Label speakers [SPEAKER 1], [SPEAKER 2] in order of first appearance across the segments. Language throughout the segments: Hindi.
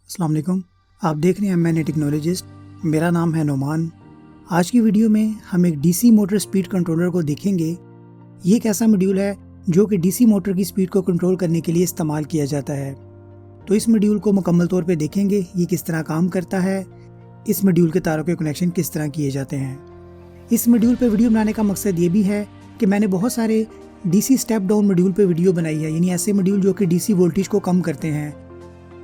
[SPEAKER 1] अस्सलाम वालेकुम। आप देख रहे हैं मैंने टेक्नोलॉजिस्ट। मेरा नाम है नोमान। आज की वीडियो में हम एक डीसी मोटर स्पीड कंट्रोलर को देखेंगे। ये एक ऐसा मॉड्यूल है जो कि डीसी मोटर की स्पीड को कंट्रोल करने के लिए इस्तेमाल किया जाता है। तो इस मॉड्यूल को मुकम्मल तौर पे देखेंगे, ये किस तरह काम करता है, इस मॉड्यूल के तारों के कनेक्शन किस तरह किए जाते हैं। इस मॉड्यूल पे वीडियो बनाने का मकसद ये भी है कि मैंने बहुत सारे डीसी स्टेप डाउन मॉड्यूल पे वीडियो बनाई है, यानी ऐसे मॉड्यूल जो कि डीसी वोल्टेज को कम करते हैं।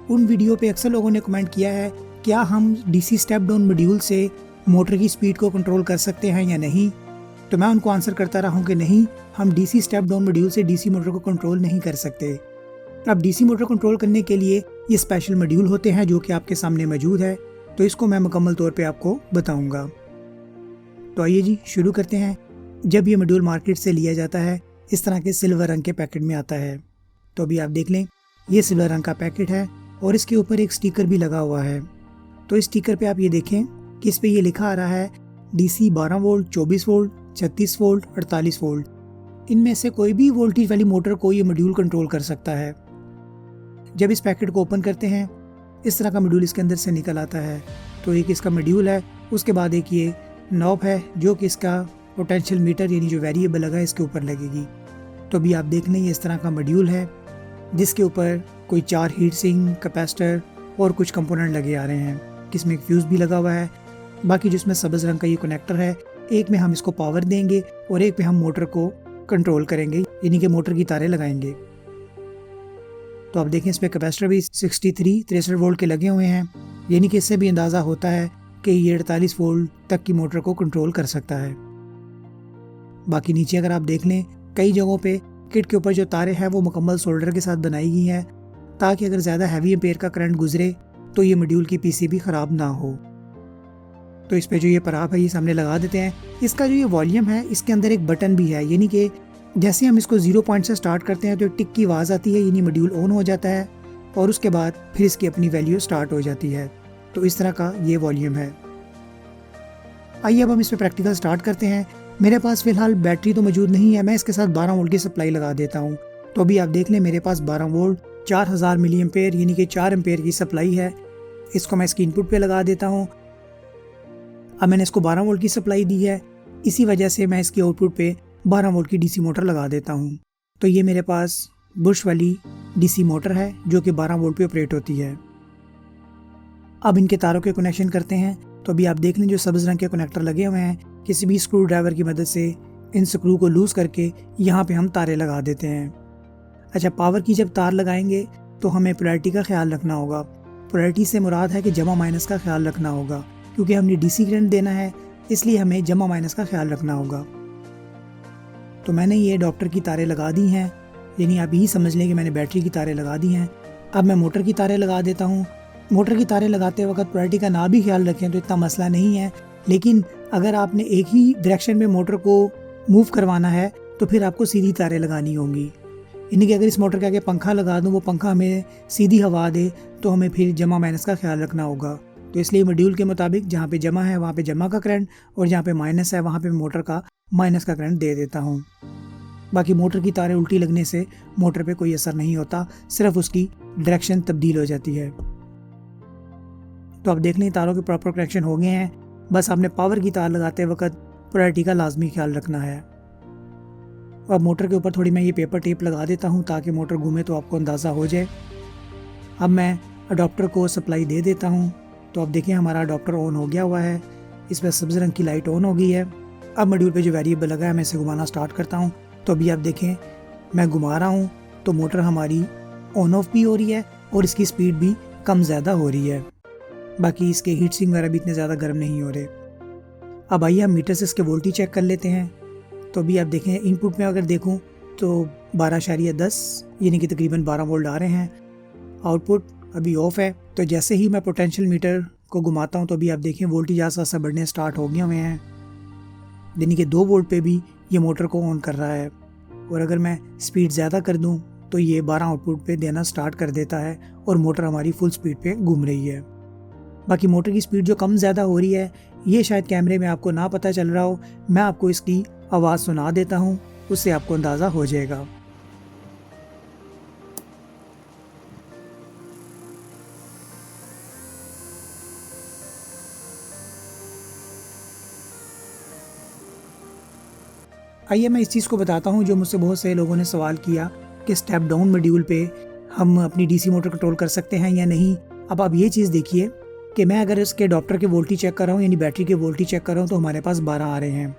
[SPEAKER 1] उन वीडियो पे अक्सर लोगों ने कमेंट किया है क्या हम डीसी स्टेप डाउन मॉड्यूल से मोटर की स्पीड को कंट्रोल कर सकते हैं या नहीं। तो मैं उनको आंसर करता रहा हूँ कि नहीं, हम डीसी स्टेप डाउन मॉड्यूल से डीसी मोटर को कंट्रोल नहीं कर सकते। अब डीसी मोटर कंट्रोल करने के लिए ये स्पेशल मॉड्यूल होते हैं जो कि आपके सामने मौजूद है, तो इसको मैं मुकम्मल तौर पे आपको बताऊंगा। तो आइए जी शुरू करते हैं। जब ये मॉड्यूल मार्केट से लिया जाता है इस तरह के सिल्वर रंग के पैकेट में आता है। तो अभी आप देख लें, ये सिल्वर रंग का पैकेट है और इसके ऊपर एक स्टिकर भी लगा हुआ है। तो इस स्टिकर पे आप ये देखें कि इस पे ये लिखा आ रहा है DC 12 volt, 24 volt, 36 volt, 48 volt. इनमें से कोई भी वोल्टेज वाली मोटर को ये मॉड्यूल कंट्रोल कर सकता है। जब इस पैकेट को ओपन करते हैं इस तरह का मॉड्यूल इसके अंदर से निकल आता है। तो एक इसका मॉड्यूल है, उसके बाद एक ये नॉब है जो कि इसका पोटेंशियल मीटर यानी जो वेरिएबल लगा है इसके ऊपर लगेगी। तो अभी आप देख लें ये इस तरह का मॉड्यूल है जिसके ऊपर कोई 4 हीट सिंक, कैपेसिटर और कुछ कंपोनेंट लगे आ रहे हैं। इसमें एक फ्यूज़ भी लगा हुआ है। बाकी जिसमें सब्ज़ रंग का ये कनेक्टर है, एक में हम इसको पावर देंगे और एक में हम मोटर को कंट्रोल करेंगे, यानी कि मोटर की तारें लगाएंगे। तो आप देखें इसमें कैपेसिटर भी 63 वोल्ट के लगे हुए हैं, यानी कि इससे भी अंदाज़ा होता है कि ये 48 वोल्ट तक की मोटर को कंट्रोल कर सकता है। बाकी नीचे अगर आप देख लें, कई जगहों पे किट के ऊपर जो तारें हैं वो मुकम्मल सोल्डर के साथ बनाई गई हैं ताकि अगर ज़्यादा हैवी एम्पेयर का करंट गुजरे तो ये मॉड्यूल की पीसीबी ख़राब ना हो। तो इस पे जो ये पराब है ये सामने लगा देते हैं। इसका जो ये वॉल्यूम है इसके अंदर एक बटन भी है, यानी कि जैसे हम इसको 0 पॉइंट से स्टार्ट करते हैं तो टिक की आवाज़ आती है, यानी मॉड्यूल ऑन हो जाता है और उसके बाद फिर इसकी अपनी वैल्यू स्टार्ट हो जाती है। तो इस तरह का ये वॉल्यूम है। आइए अब हम इस पर प्रैक्टिकल स्टार्ट करते हैं। मेरे पास फ़िलहाल बैटरी तो मौजूद नहीं है, मैं इसके साथ 12 वोल्ट की सप्लाई लगा देता हूँ। तो अभी आप देख लें मेरे पास 12 वोल्ट 4000 मिली एम्पेयर यानी कि 4 एम्पेयर की सप्लाई है। इसको मैं इसकी इनपुट पे लगा देता हूँ। अब मैंने इसको 12 वोल्ट की सप्लाई दी है, इसी वजह से मैं इसकी आउटपुट पे 12 वोल्ट की डीसी मोटर लगा देता हूँ। तो ये मेरे पास बुश वाली डीसी मोटर है जो कि 12 वोल्ट पे ऑपरेट होती है। अब इनके तारों के कनेक्शन करते हैं। तो अभी आप देख लें जो सब्ज़ रंग के कनेक्टर लगे हुए हैं, किसी भी स्क्रू ड्राइवर की मदद से इन स्क्रू को लूज़ करके यहाँ पे हम तारे लगा देते हैं। अच्छा, पावर की जब तार लगाएंगे तो हमें पोलैरिटी का ख्याल रखना होगा। पोलैरिटी से मुराद है कि जमा माइनस का ख्याल रखना होगा, क्योंकि हमने डीसी करंट देना है इसलिए हमें जमा माइनस का ख्याल रखना होगा। तो मैंने ये अडॉप्टर की तारें लगा दी हैं, यानी आप यही समझ लें कि मैंने बैटरी की तारें लगा दी हैं। अब मैं मोटर की तारें लगा देता हूँ। मोटर की तारें लगाते वक्त पोलैरिटी का ना भी ख्याल रखें तो इतना मसला नहीं है, लेकिन अगर आपने एक ही डायरेक्शन में मोटर को मूव करवाना है तो फिर आपको सीधी तारें लगानी होंगी। यानी कि अगर इस मोटर के आगे पंखा लगा दूँ, वो पंखा हमें सीधी हवा दे तो हमें फिर जमा माइनस का ख्याल रखना होगा। तो इसलिए मॉड्यूल के मुताबिक जहाँ पे जमा है वहाँ पे जमा का करंट और जहाँ पे माइनस है वहाँ पे मोटर का माइनस का करंट दे देता हूँ। बाकी मोटर की तारें उल्टी लगने से मोटर पे कोई असर नहीं होता, सिर्फ उसकी डायरेक्शन तब्दील हो जाती है। तो आप देख लें तारों के प्रॉपर कनेक्शन हो गए हैं। बस आपने पावर की तार लगाते वक्त पोलैरिटी का लाजमी ख्याल रखना है। अब मोटर के ऊपर थोड़ी मैं ये पेपर टेप लगा देता हूँ ताकि मोटर घूमे तो आपको अंदाज़ा हो जाए। अब मैं अडॉप्टर को सप्लाई दे देता हूँ। तो अब देखिए हमारा अडॉप्टर ऑन हो गया हुआ है, इस पर सब्ज़ रंग की लाइट ऑन हो गई है। अब मॉड्यूल पे जो वेरिएबल लगा है मैं इसे घुमाना स्टार्ट करता हूँ। तो अभी आप देखें मैं घुमा रहा हूँ तो मोटर हमारी ऑन ऑफ भी हो रही है और इसकी स्पीड भी कम ज़्यादा हो रही है। बाकी इसके हीट सिंक वगैरह भी इतने ज़्यादा गर्म नहीं हो रहे। अब आइए हम मीटर से इसके वोल्टेज चेक कर लेते हैं। तो अभी आप देखें इनपुट में अगर देखूं तो 12.10 यानी कि तकरीबन 12 वोल्ट आ रहे हैं। आउटपुट अभी ऑफ है। तो जैसे ही मैं पोटेंशियल मीटर को घुमाता हूं तो अभी आप देखें वोल्टेज आस्ते बढ़ने स्टार्ट हो गए हुए हैं, यानी कि 2 वोल्ट पे भी ये मोटर को ऑन कर रहा है। और अगर मैं स्पीड ज़्यादा कर दूँ तो ये 12 आउटपुट पे देना स्टार्ट कर देता है और मोटर हमारी फुल स्पीड पे घूम रही है। बाकी मोटर की स्पीड जो कम ज़्यादा हो रही है ये शायद कैमरे में आपको ना पता चल रहा हो, मैं आपको इसकी आवाज़ सुना देता हूँ, उससे आपको अंदाज़ा हो जाएगा। आइए मैं इस चीज़ को बताता हूँ जो मुझसे बहुत से लोगों ने सवाल किया कि स्टेप डाउन मॉड्यूल पे हम अपनी डीसी मोटर कंट्रोल कर सकते हैं या नहीं। अब आप ये चीज़ देखिए कि मैं अगर इसके अडॉप्टर के वोल्टेज चेक कर रहा हूँ यानी बैटरी के वोल्टेज चेक कर रहा हूँ तो हमारे पास 12 आ रहे हैं,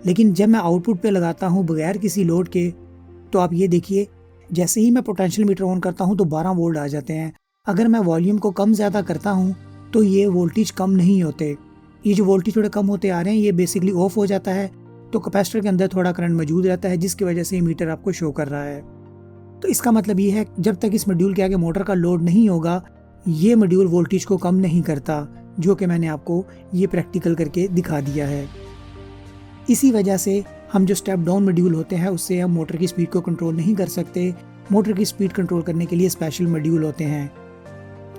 [SPEAKER 1] लेकिन जब मैं आउटपुट पे लगाता हूँ बगैर किसी लोड के तो आप ये देखिए जैसे ही मैं पोटेंशियल मीटर ऑन करता हूँ तो 12 वोल्ट आ जाते हैं। अगर मैं वॉल्यूम को कम ज़्यादा करता हूँ तो ये वोल्टेज कम नहीं होते, ये जो वोल्टेज थोड़े कम होते आ रहे हैं ये बेसिकली ऑफ हो जाता है, तो कैपेसिटर के अंदर थोड़ा करंट मौजूद रहता है जिसकी वजह से ये मीटर आपको शो कर रहा है। तो इसका मतलब ये है जब तक इस मॉड्यूल के आगे मोटर का लोड नहीं होगा ये मॉड्यूल वोल्टेज को कम नहीं करता, जो कि मैंने आपको ये प्रैक्टिकल करके दिखा दिया है। इसी वजह से हम जो स्टेप डाउन मॉड्यूल होते हैं उससे हम मोटर की स्पीड को कंट्रोल नहीं कर सकते। मोटर की स्पीड कंट्रोल करने के लिए स्पेशल मॉड्यूल होते हैं।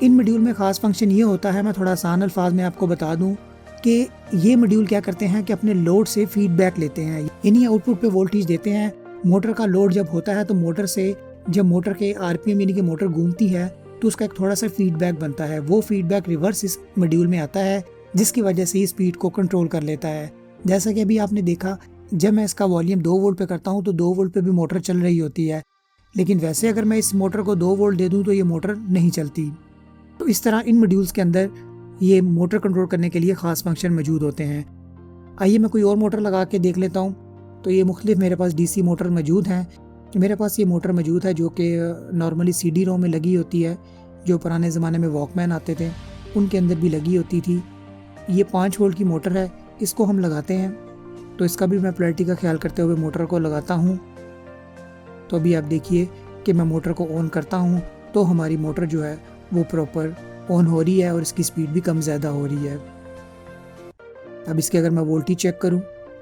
[SPEAKER 1] इन मॉड्यूल में ख़ास फंक्शन ये होता है, मैं थोड़ा आसान अल्फाज में आपको बता दूं कि ये मॉड्यूल क्या करते हैं कि अपने लोड से फीडबैक लेते हैं, यानी आउटपुट पे वोल्टेज देते हैं। मोटर का लोड जब होता है तो मोटर से जब मोटर के आरपीएम यानी कि मोटर घूमती है तो उसका एक थोड़ा सा फीडबैक बनता है, वो फीडबैक रिवर्स इस मॉड्यूल में आता है जिसकी वजह से स्पीड को कंट्रोल कर लेता है। जैसा कि अभी आपने देखा जब मैं इसका वॉल्यूम 2 वोल्ट पे करता हूँ तो 2 वोल्ट पे भी मोटर चल रही होती है, लेकिन वैसे अगर मैं इस मोटर को 2 वोल्ट दे दूँ तो ये मोटर नहीं चलती। तो इस तरह इन मॉड्यूल्स के अंदर ये मोटर कंट्रोल करने के लिए ख़ास फंक्शन मौजूद होते हैं। आइए मैं कोई और मोटर लगा के देख लेता हूँ। तो ये मुख्तलिफ मेरे पास डीसी मोटर मौजूद हैं। मेरे पास ये मोटर मौजूद है जो कि नॉर्मली सीडी रोम में लगी होती है, जो पुराने ज़माने में वॉकमैन आते थे उनके अंदर भी लगी होती थी। ये 5 वोल्ट की मोटर है, इसको हम लगाते हैं। तो इसका भी मैं पोलैरिटी का ख्याल करते हुए मोटर को लगाता हूँ। तो अभी आप देखिए कि मैं मोटर को ऑन करता हूँ तो हमारी मोटर जो है वो प्रॉपर ऑन हो रही है और इसकी स्पीड भी कम ज़्यादा हो रही है। अब इसके अगर मैं वोल्टेज चेक करूं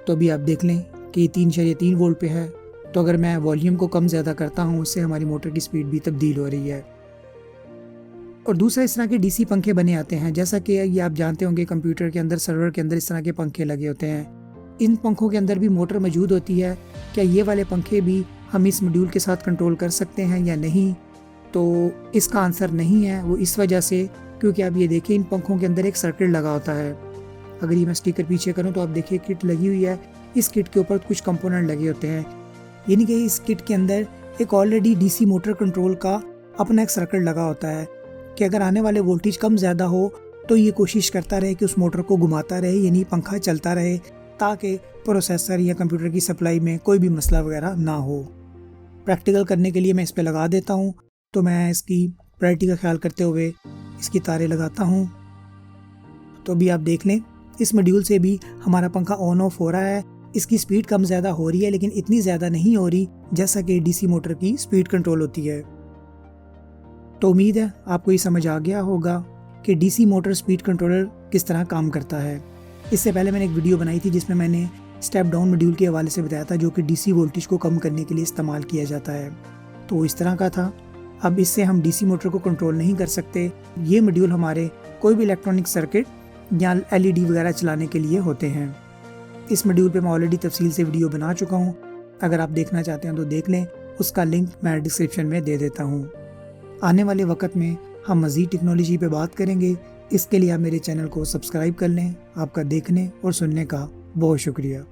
[SPEAKER 1] तो अभी आप देख लें कि 3.3 वोल्ट पे है। तो अगर मैं वॉल्यूम को कम ज़्यादा करता हूं उससे हमारी मोटर की स्पीड भी तब्दील हो रही है। और दूसरा इस तरह के डीसी पंखे बने आते हैं, जैसा कि ये आप जानते होंगे कंप्यूटर के अंदर सर्वर के अंदर इस तरह के पंखे लगे होते हैं। इन पंखों के अंदर भी मोटर मौजूद होती है। क्या ये वाले पंखे भी हम इस मॉड्यूल के साथ कंट्रोल कर सकते हैं या नहीं? तो इसका आंसर नहीं है। वो इस वजह से क्योंकि आप ये देखिए इन पंखों के अंदर एक सर्किट लगा होता है। अगर ये मैं स्टिकर पीछे करूं तो आप देखिए किट लगी हुई है, इस किट के ऊपर कुछ कंपोनेंट लगे होते हैं, यानी कि इस किट के अंदर एक ऑलरेडी डीसी मोटर कंट्रोल का अपना एक सर्किट लगा होता है कि अगर आने वाले वोल्टेज कम ज़्यादा हो तो ये कोशिश करता रहे कि उस मोटर को घुमाता रहे, यानी पंखा चलता रहे ताकि प्रोसेसर या कंप्यूटर की सप्लाई में कोई भी मसला वगैरह ना हो। प्रैक्टिकल करने के लिए मैं इस पर लगा देता हूँ। तो मैं इसकी प्रायोरिटी का ख्याल करते हुए इसकी तारें लगाता हूँ। तो अभी आप देख लें इस मॉड्यूल से भी हमारा पंखा ऑन ऑफ हो रहा है। इसकी स्पीड कम ज़्यादा हो रही है लेकिन इतनी ज़्यादा नहीं हो रही जैसा कि डीसी मोटर की स्पीड कंट्रोल होती है। तो उम्मीद है आपको ये समझ आ गया होगा कि डीसी मोटर स्पीड कंट्रोलर किस तरह काम करता है। इससे पहले मैंने एक वीडियो बनाई थी जिसमें मैंने स्टेप डाउन मॉड्यूल के हवाले से बताया था जो कि डीसी वोल्टेज को कम करने के लिए इस्तेमाल किया जाता है। तो इस तरह का था। अब इससे हम डीसी मोटर को कंट्रोल नहीं कर सकते। ये मॉड्यूल हमारे कोई भी इलेक्ट्रॉनिक सर्किट या एलईडी वगैरह चलाने के लिए होते हैं। इस मॉड्यूल पे मैं ऑलरेडी तफसील से वीडियो बना चुका हूँ, अगर आप देखना चाहते हैं तो देख लें, उसका लिंक मैं डिस्क्रिप्शन में दे देता हूँ। आने वाले वक्त में हम मज़ीद टेक्नोलॉजी पे बात करेंगे। इसके लिए आप मेरे चैनल को सब्सक्राइब कर लें। आपका देखने और सुनने का बहुत शुक्रिया।